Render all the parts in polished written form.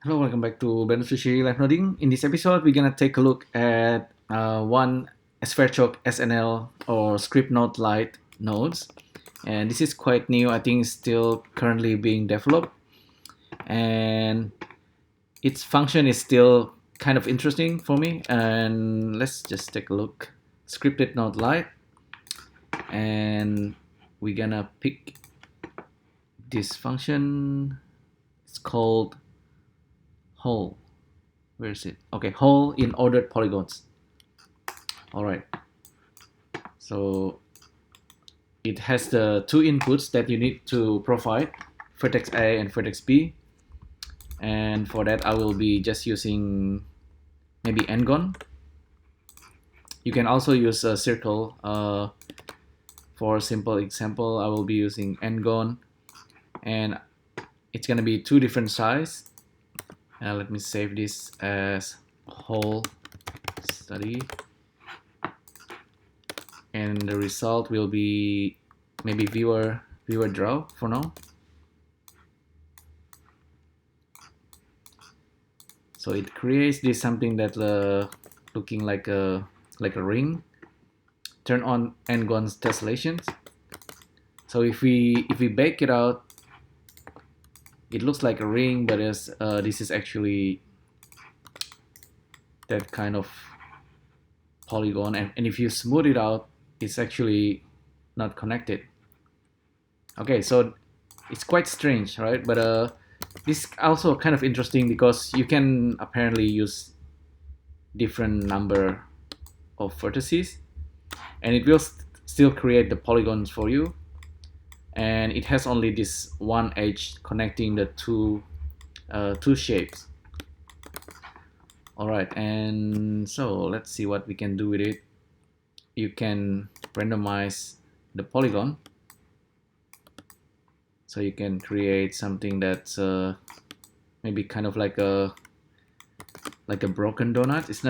Hello, welcome back to Beneficiary Live Noding. In this episode, we're gonna take a look at one Sverchok SNL or script node light nodes, and this is quite new. I think it's still currently being developed, and its function is still kind of interesting for me. And let's just take a look. Scripted node light, and we're gonna pick this function. It's called whole. Where is it? Okay, whole in ordered polygons. All right. So it has the two inputs that you need to provide, vertex A and vertex B. And for that, I will be just using maybe n-gon. You can also use a circle. For a simple example, I will be using n-gon, and it's gonna be two different size. Let me save this as whole study, and the result will be maybe viewer draw for now. So it creates this something that looking like a ring. Turn on n-gon's tessellations. So if we bake it out, it looks like a ring, but this is actually that kind of polygon, and if you smooth it out, it's actually not connected. Okay, so it's quite strange, right? But this is also kind of interesting because you can apparently use different number of vertices, and it will still create the polygons for you. And it has only this one edge connecting the two shapes. All right, and so let's see what we can do with it. You can randomize the polygon, so you can create something that's maybe kind of like a broken donut. It's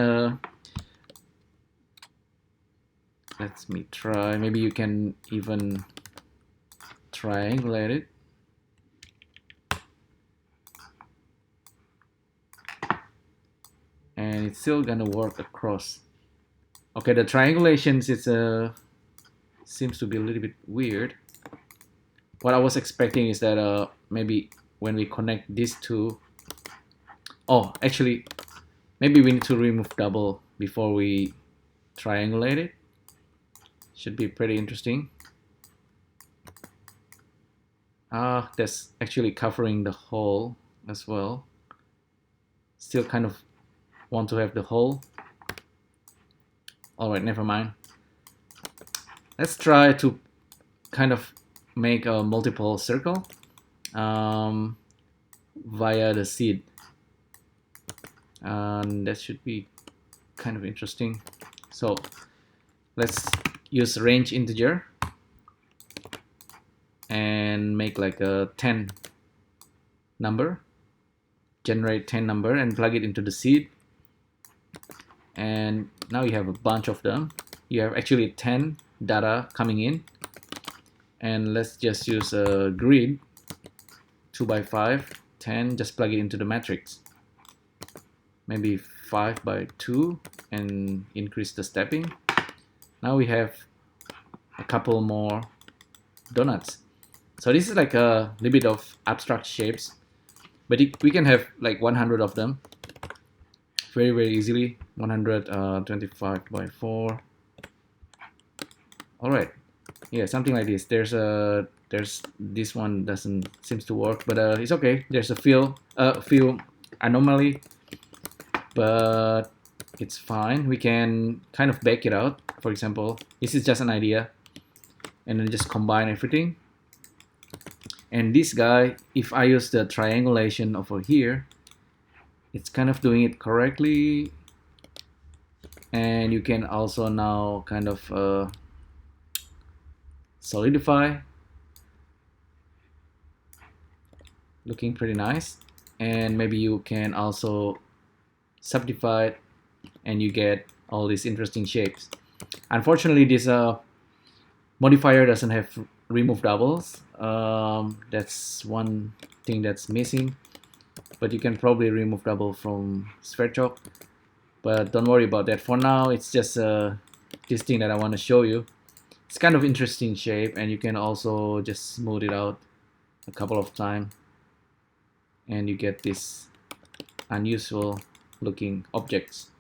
let me try. Maybe you can even triangulate it. And it's still gonna work across. Okay, the triangulations seems to be a little bit weird. What I was expecting is that maybe when we connect these two, oh, actually, maybe we need to remove double before we triangulate it. Should be pretty interesting. That's actually covering the hole as well. Still kind of want to have the hole. All right, never mind. Let's try to kind of make a multiple circle via the seed, and that should be kind of interesting. So let's use range integer and make like a 10 number, generate 10 number and plug it into the seed, and now you have a bunch of them. You have actually 10 data coming in, and let's just use a grid 2 by 5 10, just plug it into the matrix, maybe 5 by 2 and increase the stepping. Now we have a couple more donuts. So this is like a little bit of abstract shapes, but we can have like 100 of them very easily. 125 by 4. All right, yeah, something like this. There's this one doesn't seems to work, but it's okay. There's a fill anomaly, but it's fine. We can kind of bake it out. For example, this is just an idea, and then just combine everything. And this guy, if I use the triangulation over here, it's kind of doing it correctly. And you can also now kind of solidify, looking pretty nice. And maybe you can also subdivide, and you get all these interesting shapes. Unfortunately, this modifier doesn't have remove doubles. That's one thing that's missing. but you can probably remove double from Sverchok. But don't worry about that. For now, it's just this thing that I want to show you. It's kind of interesting shape, and you can also just smooth it out a couple of times, and you get this unusual looking objects.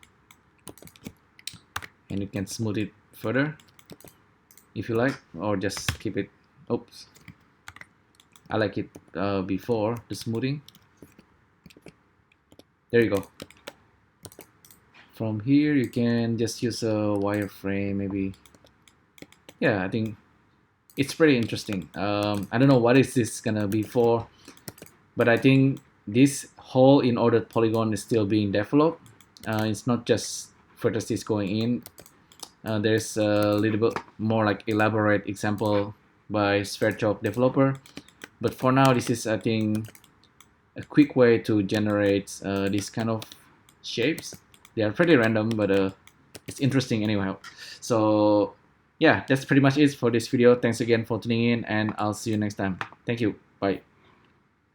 And you can smooth it further if you like, or just keep it. Oops, I like it before the smoothing. There you go. From here you can just use a wireframe maybe. Yeah, I think it's pretty interesting. I don't know what is this gonna be for, but I think this hole in ordered polygon is still being developed. It's not just vertices going in. There's a little bit more like elaborate example by Sverchok developer, but for now this is, I think, a quick way to generate these kind of shapes. They are pretty random, but it's interesting anyway. So yeah, that's pretty much it for this video. Thanks again for tuning in, and I'll see you next time. Thank you. Bye.